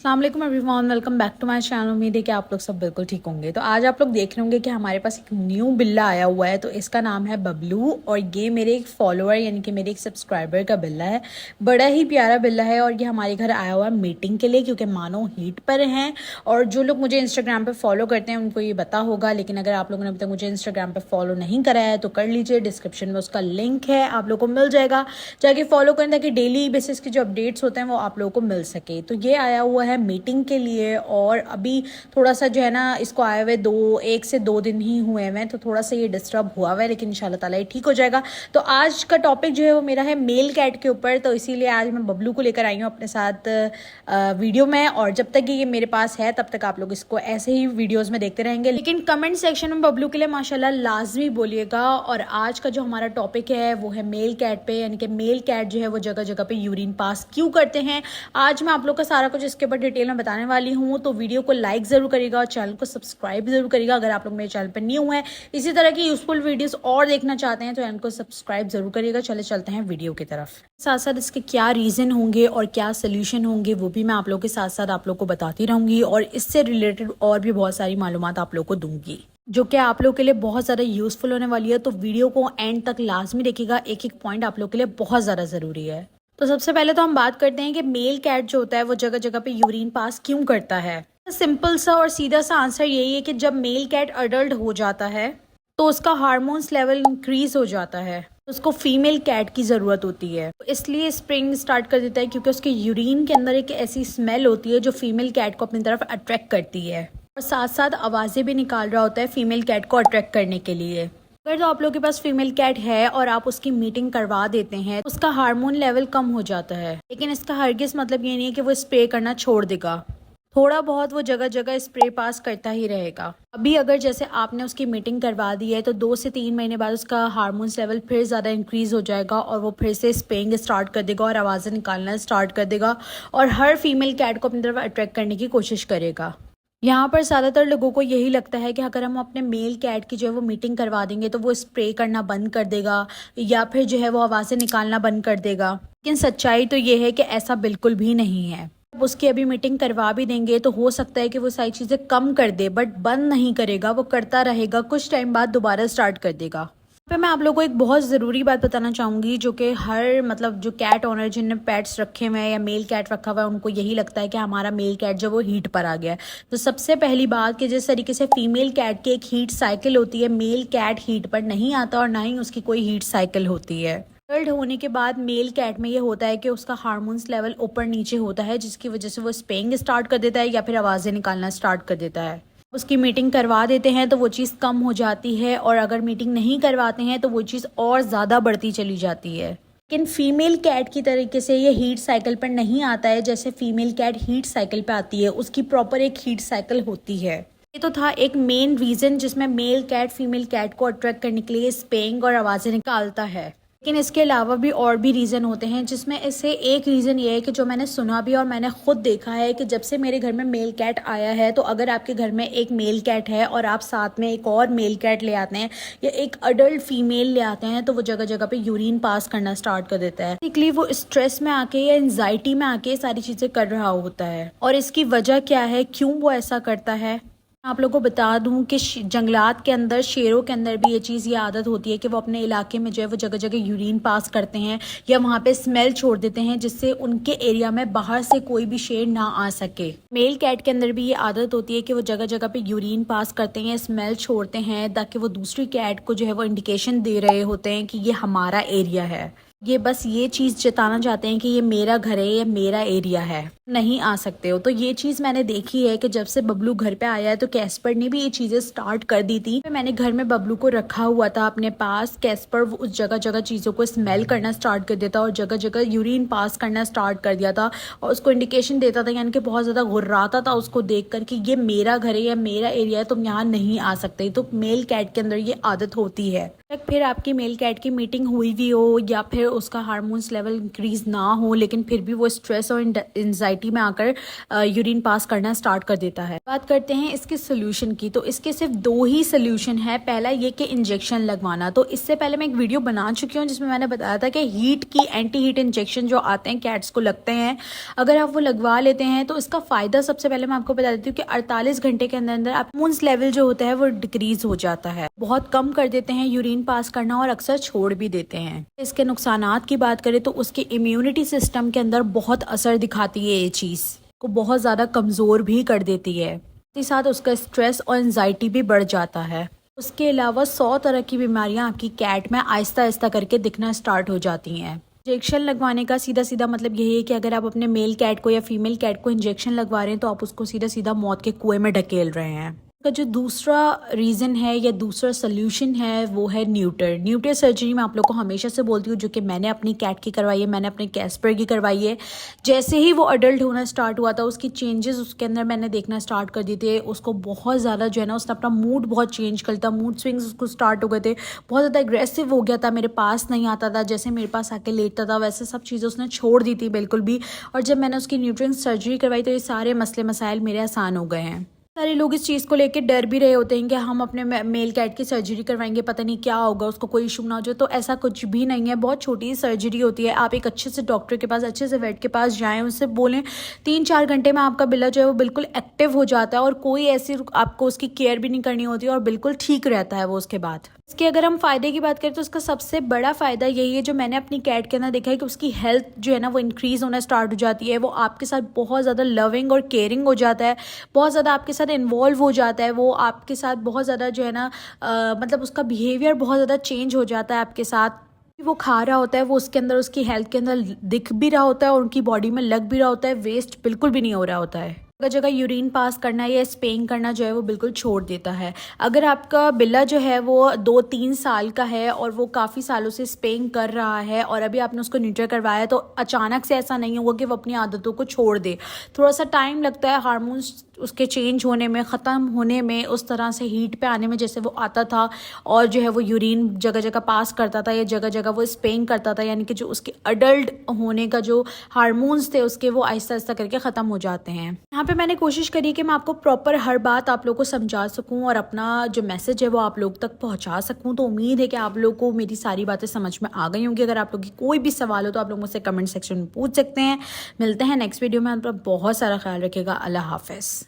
अस्सलाम वालेकुम everyone, welcome back to my channel. उम्मीद है कि आप लोग सब बिल्कुल ठीक होंगे। तो आज आप लोग देख रहे होंगे कि हमारे पास एक न्यू बिल्ला आया हुआ है। तो इसका नाम है बबलू और ये मेरे एक फॉलोअर यानी कि मेरे एक सब्सक्राइबर का बिल्ला है। बड़ा ही प्यारा बिल्ला है और ये हमारे घर आया हुआ है मीटिंग के लिए, क्योंकि मानो हीट पर हैं। और जो लोग मुझे इंस्टाग्राम पर फॉलो करते हैं उनको ये पता होगा, लेकिन अगर आप लोगों ने अभी तक मुझे इंस्टाग्राम पर फॉलो नहीं करा है तो कर लीजिए। डिस्क्रिप्शन में उसका लिंक है, आप लोग को मिल जाएगा, जाके फॉलो करें ताकि डेली बेसिस के जो अपडेट्स होते हैं वो आप लोगों को मिल सके। तो ये आया हुआ है मीटिंग के लिए और अभी थोड़ा सा जो है ना, इसको आए हुए 1 से 2 दिन ही हुए हैं, तो थोड़ा सा ये डिस्टर्ब हुआ हुआ है, लेकिन इंशाल्लाह ताला ये ठीक हो जाएगा। तो आज का टॉपिक जो है वो मेरा है मेल कैट के ऊपर। तो इसीलिए आज मैं बबलू को लेकर आई हूँ अपने साथ वीडियो में, और जब तक ये मेरे पास है तब तक आप लोग इसको ऐसे ही वीडियोज़ में देखते रहेंगे। लेकिन कमेंट सेक्शन में बबलू के लिए माशाल्लाह लाजमी बोलिएगा। और आज का जो हमारा टॉपिक है वो है मेल कैट पे, यानी कि मेल कैट जो है वो जगह जगह पे यूरिन पास क्यों करते हैं। आज मैं आप लोग का सारा कुछ इसके ऊपर डिटेल में बताने वाली हूँ। तो वीडियो को लाइक ज़रूर करिएगा और चैनल को सब्सक्राइब जरूर करिएगा अगर आप लोग मेरे चैनल पर न्यू है। इसी तरह की यूजफुल वीडियोस और देखना चाहते हैं तो चैनल को सब्सक्राइब जरूर करिएगा। चलते हैं वीडियो की तरफ। साथ साथ इसके क्या रीज़न होंगे और क्या सोल्यूशन होंगे वो भी मैं आप लोग के साथ साथ आप लोग को बताती रहूँगी, और इससे रिलेटेड और भी बहुत सारी मालूमात आप लोग को दूंगी जो कि आप लोग के लिए बहुत ज़्यादा यूज़फुल होने वाली है। तो वीडियो को एंड तक लाजमी देखिएगा, एक एक पॉइंट आप लोग के लिए बहुत ज़्यादा ज़रूरी है। तो सबसे पहले तो हम बात करते हैं कि मेल कैट जो होता है वो जगह जगह पे यूरिन पास क्यों करता है। सिंपल सा और सीधा सा आंसर यही है कि जब मेल कैट अडल्ट हो जाता है तो उसका हार्मोन्स लेवल इंक्रीज हो जाता है, उसको फीमेल कैट की ज़रूरत होती है। तो इसलिए स्प्रिंग स्टार्ट कर देता है, क्योंकि उसके यूरिन के अंदर एक ऐसी स्मेल होती है जो फीमेल कैट को अपनी तरफ अट्रैक्ट करती है, और साथ साथ आवाज़ें भी निकाल रहा होता है फीमेल कैट को अट्रैक्ट करने के लिए। अगर तो आप लोगों के पास फीमेल कैट है और आप उसकी मीटिंग करवा देते हैं तो उसका हार्मोन लेवल कम हो जाता है, लेकिन इसका हरगिज़ मतलब ये नहीं है कि वो स्प्रे करना छोड़ देगा। थोड़ा बहुत वो जगह जगह स्प्रे पास करता ही रहेगा। अभी अगर जैसे आपने उसकी मीटिंग करवा दी है तो 2 से 3 महीने बाद उसका हार्मोन्स लेवल फिर ज़्यादा इंक्रीज हो जाएगा और वो फिर से स्प्रेइंग स्टार्ट कर देगा और आवाज़ें निकालना स्टार्ट कर देगा और हर फीमेल कैट को अपनी तरफ अट्रैक्ट करने की कोशिश करेगा। यहाँ पर ज़्यादातर लोगों को यही लगता है कि अगर हम अपने मेल कैट की जो है वो मीटिंग करवा देंगे तो वो स्प्रे करना बंद कर देगा या फिर जो है वो आवाज़ें निकालना बंद कर देगा, लेकिन सच्चाई तो ये है कि ऐसा बिल्कुल भी नहीं है। उसकी अभी मीटिंग करवा भी देंगे तो हो सकता है कि वो सारी चीज़ें कम कर दे, बट बंद नहीं करेगा, वो करता रहेगा, कुछ टाइम बाद दोबारा स्टार्ट कर देगा। पे मैं आप लोगों को एक बहुत ज़रूरी बात बताना चाहूँगी जो कि हर मतलब जो कैट ओनर जिनने पेट्स रखे हुए हैं या मेल कैट रखा हुआ है उनको यही लगता है कि हमारा मेल कैट जो वो हीट पर आ गया है। तो सबसे पहली बात कि जिस तरीके से फीमेल कैट की एक हीट साइकिल होती है, मेल कैट हीट पर नहीं आता और ना ही उसकी कोई हीट साइकिल होती है। अडल्ट होने के बाद मेल कैट में ये होता है कि उसका हार्मोन्स लेवल ऊपर नीचे होता है, जिसकी वजह से वो स्पेइंग स्टार्ट कर देता है या फिर आवाज़ें निकालना स्टार्ट कर देता है। उसकी मीटिंग करवा देते हैं तो वो चीज़ कम हो जाती है, और अगर मीटिंग नहीं करवाते हैं तो वो चीज़ और ज़्यादा बढ़ती चली जाती है। लेकिन फीमेल कैट की तरीके से ये हीट साइकिल पर नहीं आता है जैसे फीमेल कैट हीट साइकिल पे आती है, उसकी प्रॉपर एक हीट साइकिल होती है। ये तो था एक मेन रीज़न जिसमें मेल कैट फीमेल कैट को अट्रैक्ट करने के लिए स्पेइंग और आवाज़ें निकालता है। लेकिन इसके अलावा भी और भी रीज़न होते हैं, जिसमें इससे एक रीज़न ये है कि जो मैंने सुना भी और मैंने खुद देखा है कि जब से मेरे घर में मेल कैट आया है, तो अगर आपके घर में एक मेल कैट है और आप साथ में एक और मेल कैट ले आते हैं या एक अडल्ट फीमेल ले आते हैं तो वो जगह जगह पे यूरिन पास करना स्टार्ट कर देता है। बेसिकली वो स्ट्रेस में आके या एंजाइटी में आके सारी चीज़ें कर रहा होता है। और इसकी वजह क्या है, क्यों वो ऐसा करता है, आप लोगों को बता दूं कि जंगलात के अंदर शेरों के अंदर भी ये आदत होती है कि वो अपने इलाके में जो है वो जगह जगह यूरिन पास करते हैं या वहाँ पे स्मेल छोड़ देते हैं, जिससे उनके एरिया में बाहर से कोई भी शेर ना आ सके। मेल कैट के अंदर भी ये आदत होती है कि वो जगह जगह पे यूरिन पास करते हैं, स्मेल छोड़ते हैं, ताकि वो दूसरी कैट को जो है वो इंडिकेशन दे रहे होते हैं कि ये हमारा एरिया है। ये बस ये चीज़ जताना चाहते हैं कि ये मेरा घर है, ये मेरा एरिया है, नहीं आ सकते हो। तो ये चीज़ मैंने देखी है कि जब से बबलू घर पे आया है तो कैस्पर ने भी ये चीज़ें स्टार्ट कर दी थी। मैंने घर में बबलू को रखा हुआ था अपने पास, कैस्पर उस जगह जगह चीज़ों को स्मेल करना स्टार्ट कर देता और जगह जगह यूरिन पास करना स्टार्ट कर दिया था और उसको इंडिकेशन देता था, यानी कि बहुत ज़्यादा घुर्राता था उसको देख कर कि ये मेरा घर है या मेरा एरिया है, तुम यहाँ नहीं आ सकते। तो मेल कैट के अंदर ये आदत होती है। फिर आपकी मेल कैट की मीटिंग हुई भी हो या फिर उसका हार्मोन्स लेवल इंक्रीज ना हो, लेकिन फिर भी वो स्ट्रेस और एंजाइटी में आकर यूरिन पास करना स्टार्ट कर देता है। बात करते हैं इसके सोल्यूशन की, तो इसके सिर्फ 2 ही सोल्यूशन है। पहला ये कि इंजेक्शन लगवाना। तो इससे पहले मैं एक वीडियो बना चुकी हूँ जिसमें मैंने बताया था कि हीट की एंटी हीट इंजेक्शन जो आते हैं कैट्स को लगते हैं, अगर आप वो लगवा लेते हैं तो इसका फ़ायदा सबसे पहले मैं आपको बता देती हूँ कि 48 घंटे के अंदर अंदर हार्मोन्स लेवल जो होता है वो डिक्रीज हो जाता है, बहुत कम कर देते हैं यूरिन पास करना और अक्सर छोड़ भी देते हैं। इसके नुकसानात की बात करें तो उसके इम्यूनिटी सिस्टम के अंदर बहुत असर दिखाती है, ये चीज़ को बहुत ज़्यादा कमज़ोर भी कर देती है। साथ ही साथ उसका स्ट्रेस और एंजाइटी भी बढ़ जाता है। उसके अलावा 100 तरह की बीमारियां आपकी कैट में आहिस्ता आहिस्ता करके दिखना स्टार्ट हो जाती हैं। इंजेक्शन लगवाने का सीधा सीधा मतलब यही है कि अगर आप अपने मेल कैट को या फीमेल कैट को इंजेक्शन लगवा रहे हैं तो आप उसको सीधा सीधा मौत के कुएं में ढकेल रहे हैं। का जो दूसरा रीज़न है या दूसरा सोल्यूशन है वो है न्यूटर सर्जरी। मैं आप लोग को हमेशा से बोलती हूँ, जो कि मैंने अपनी कैट की करवाई है, मैंने अपने कैस्पर की करवाई है। जैसे ही वो अडल्ट होना स्टार्ट हुआ था उसकी चेंजेस उसके अंदर मैंने देखना स्टार्ट कर दिए थे। उसको बहुत ज़्यादा जो है ना, उसने अपना मूड बहुत चेंज कर था, मूड स्विंग्स उसको स्टार्ट हो गए थे, बहुत ज़्यादा एग्रेसिव हो गया था, मेरे पास नहीं आता था, जैसे मेरे पास आके लेटता था वैसे सब चीज़ें उसने छोड़ दी थी बिल्कुल भी। और जब मैंने उसकी न्यूट्रिएंट सर्जरी करवाई तो ये सारे मसले मसाइल मेरे आसान हो गए हैं। सारे लोग इस चीज़ को लेकर डर भी रहे होते हैं कि हम अपने मेल कैट की सर्जरी करवाएंगे, पता नहीं क्या होगा, उसको कोई इशू ना हो जाए। तो ऐसा कुछ भी नहीं है, बहुत छोटी सर्जरी होती है। आप एक अच्छे से डॉक्टर के पास, अच्छे से वेट के पास जाएं, उससे बोलें, 3-4 घंटे में आपका बिल्ला जो है वो बिल्कुल एक्टिव हो जाता है और कोई ऐसी आपको उसकी केयर भी नहीं करनी होती और बिल्कुल ठीक रहता है वो उसके बाद। इसके अगर हम फ़ायदे की बात करें तो उसका सबसे बड़ा फ़ायदा यही है, जो मैंने अपनी कैट के अंदर देखा है, कि उसकी हेल्थ जो है ना वो इंक्रीज़ होना स्टार्ट हो जाती है। वो आपके साथ बहुत ज़्यादा लविंग और केयरिंग हो जाता है, बहुत ज़्यादा आपके साथ इन्वॉल्व हो जाता है। वो आपके साथ बहुत ज़्यादा जो है ना मतलब उसका बिहेवियर बहुत ज़्यादा चेंज हो जाता है आपके साथ। वो खा रहा होता है वो उसके अंदर, उसकी हेल्थ के अंदर दिख भी रहा होता है और उनकी बॉडी में लग भी रहा होता है, वेस्ट बिल्कुल भी नहीं हो रहा होता है। जगह जगह यूरिन पास करना या स्पेइंग करना जो है वो बिल्कुल छोड़ देता है। अगर आपका बिल्ला जो है वो 2-3 साल का है और वो काफ़ी सालों से स्पेइंग कर रहा है और अभी आपने उसको न्यूटर करवाया है, तो अचानक से ऐसा नहीं होगा कि वो अपनी आदतों को छोड़ दे। थोड़ा सा टाइम लगता है हार्मोन्स उसके चेंज होने में, ख़त्म होने में, उस तरह से हीट पे आने में जैसे वो आता था और जो है वो यूरिन जगह जगह पास करता था या जगह जगह वो स्पेइंग करता था, यानी कि जो उसके अडल्ट होने का जो हार्मोन्स थे उसके, वो आहिस्ता आहिस्ता करके ख़त्म हो जाते हैं। यहाँ पे मैंने कोशिश करी कि मैं आपको प्रॉपर हर बात आप लोग को समझा सकूं और अपना जो मैसेज है वो आप लोग तक पहुँचा सकूँ। तो उम्मीद है कि आप लोग को मेरी सारी बातें समझ में आ गई होंगी। अगर आप लोग की कोई भी सवाल हो तो आप लोग मुझसे कमेंट सेक्शन में पूछ सकते हैं। मिलते हैं नेक्स्ट वीडियो में। आप बहुत सारा ख्याल रखिएगा। अल्लाह हाफ़िज़।